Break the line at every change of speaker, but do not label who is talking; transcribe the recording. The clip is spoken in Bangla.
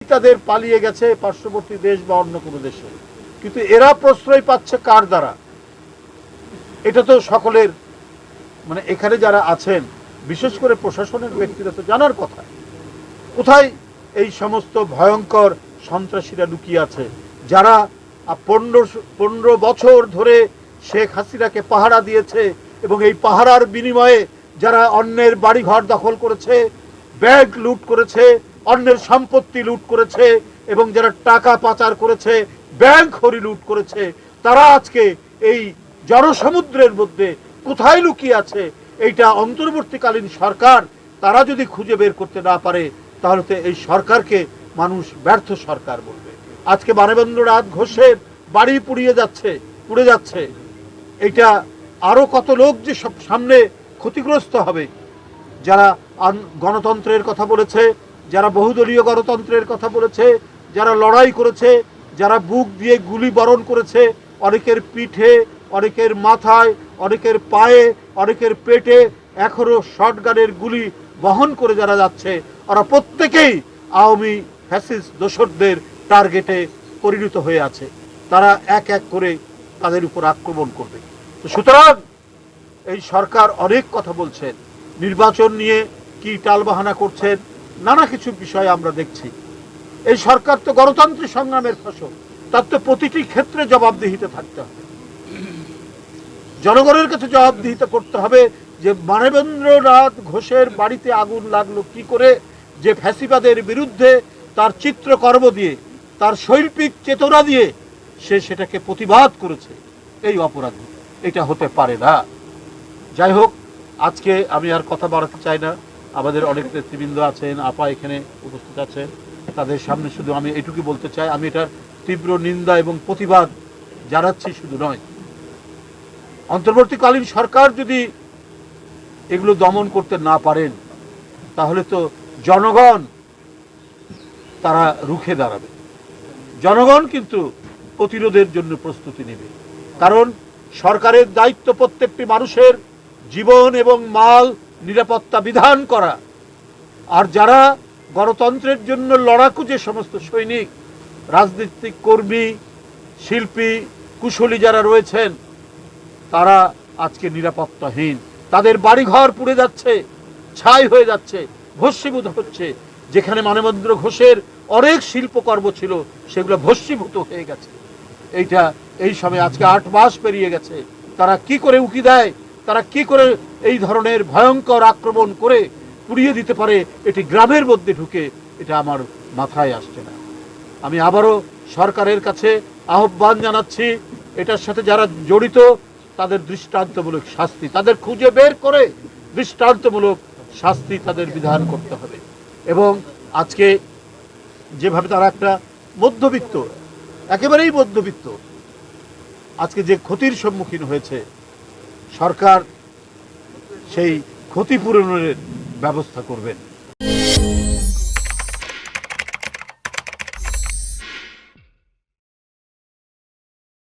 তাদের পালিয়ে গেছে পার্শ্ববর্তী দেশ বা অন্য কোনো দেশে, কিন্তু এরা প্রশ্রয় পাচ্ছে কার দ্বারা? এটা তো সকলের, মানে এখানে যারা আছেন বিশেষ করে প্রশাসনের ব্যক্তিরা তো জানার কথা, কোথায় এই সমস্ত ভয়ঙ্কর সন্ত্রাসীরা লুকিয়ে আছে, যারা 15 বছর ধরে শেখ হাসিনাকে পাহারা দিয়েছে এবং এই পাহারার বিনিময়ে যারা অন্যের বাড়িঘর দখল করেছে, ব্যাংক লুট করেছে, অন্যের সম্পত্তি লুট করেছে এবং যারা টাকা পাচার করেছে, ব্যাংক হরি লুট করেছে, তারা আজকে এই জনসমুদ্রের মধ্যে কোথায় লুকিয়ে আছে? এইটা অন্তর্বর্তীকালীন সরকার তারা যদি খুঁজে বের করতে না পারে, তাহলে তো এই সরকারকে মানুষ ব্যর্থ সরকার বলবে। আজকে মানবেন্দ্রনাথ ঘোষের বাড়ি পুড়ে যাচ্ছে, এইটা আরো কত লোক যে সব সামনে ক্ষতিগ্রস্ত হবে, যারা গণতন্ত্রের কথা বলেছে, যারা বহুদলীয় গণতন্ত্রের কথা বলেছে, যারা লড়াই করেছে, যারা বুক দিয়ে গুলি বরণ করেছে, অনেকের পিঠে, অনেকের মাথায়, অনেকের পায়ে, অনেকের পেটে এখনো শটগানের গুলি বহন করে যারা যাচ্ছে, ওরা প্রত্যেকেই আওয়ামী ফ্যাসিস্ট দোসরদের টার্গেটে পরিণত হয়ে আছে। তারা এক এক করে তাদের উপর আক্রমণ করবে। তো সুতরাং এই সরকার অনেক কথা বলছেন, নির্বাচন নিয়ে কি টালবাহানা করছেন, নানা কিছু বিষয় আমরা দেখছি। এই সরকার তো গণতান্ত্রিক সংগ্রামের ফসল, তার তো প্রতিটি ক্ষেত্রে জবাবদিহিতে থাকতে হবে, জনগণের কাছে জবাবদিহিতা করতে হবে যে মানবেন্দ্রনাথ ঘোষের বাড়িতে আগুন লাগলো কি করে, যে ফ্যাসিবাদের বিরুদ্ধে তার চিত্রকর্ম দিয়ে, তার শৈল্পিক চেতনা দিয়ে সে সেটাকে প্রতিবাদ করেছে, এই অপরাধী, এটা হতে পারে না। যাই হোক, আজকে আমি আর কথা বাড়াতে চাই না, আমাদের অনেক নেতৃবৃন্দ আছেন, আপা এখানে উপস্থিত আছেন, তাদের সামনে শুধু আমি এটুকু বলতে চাই, আমি এটার তীব্র নিন্দা এবং প্রতিবাদ জানাচ্ছি শুধু নয়, অন্তর্বর্তীকালীন সরকার যদি এগুলো দমন করতে না পারেন, তাহলে তো জনগণ তারা রুখে দাঁড়াবে, জনগণ কিন্তু প্রতিরোধের জন্য প্রস্তুতি নেবে। কারণ সরকারের দায়িত্ব প্রত্যেকটি মানুষের জীবন এবং মাল নিরাপত্তা বিধান করা, আর যারা গণতন্ত্রের জন্য লড়াকু যে সমস্ত সৈনিক, রাজনৈতিক কর্মী, শিল্পী, কুশলী যারা রয়েছেন, তারা আজকে নিরাপত্তাহীন, তাদের বাড়িঘর পুড়ে যাচ্ছে, ছাই হয়ে যাচ্ছে, ভস্মীভূত হচ্ছে। যেখানে মানবেন্দ্র ঘোষের অনেক শিল্পকর্ম ছিল, সেগুলো ভস্মীভূত হয়ে গেছে। এইটা এই সময় আজকে 8 মাস পেরিয়ে গেছে, তারা কি করে উকি দেয়, তারা কি করে এই ধরনের ভয়ঙ্কর আক্রমণ করে পুড়িয়ে দিতে পারে, এটি গ্রামের মধ্যে ঢুকে, এটা আমার মাথায় আসছে না। আমি আবারও সরকারের কাছে আহ্বান জানাচ্ছি, এটার সাথে যারা জড়িত তাদের দৃষ্টান্তমূলক শাস্তি, তাদের খুঁজে বের করে দৃষ্টান্তমূলক শাস্তি তাদের বিধান করতে হবে। এবং আজকে যেভাবে তারা একটা মধ্যবিত্ত, একেবারেই মধ্যবিত্ত, আজকে যে ক্ষতির সম্মুখীন হয়েছে, সরকার সেই ক্ষতিপূরণের ব্যবস্থা করবেন।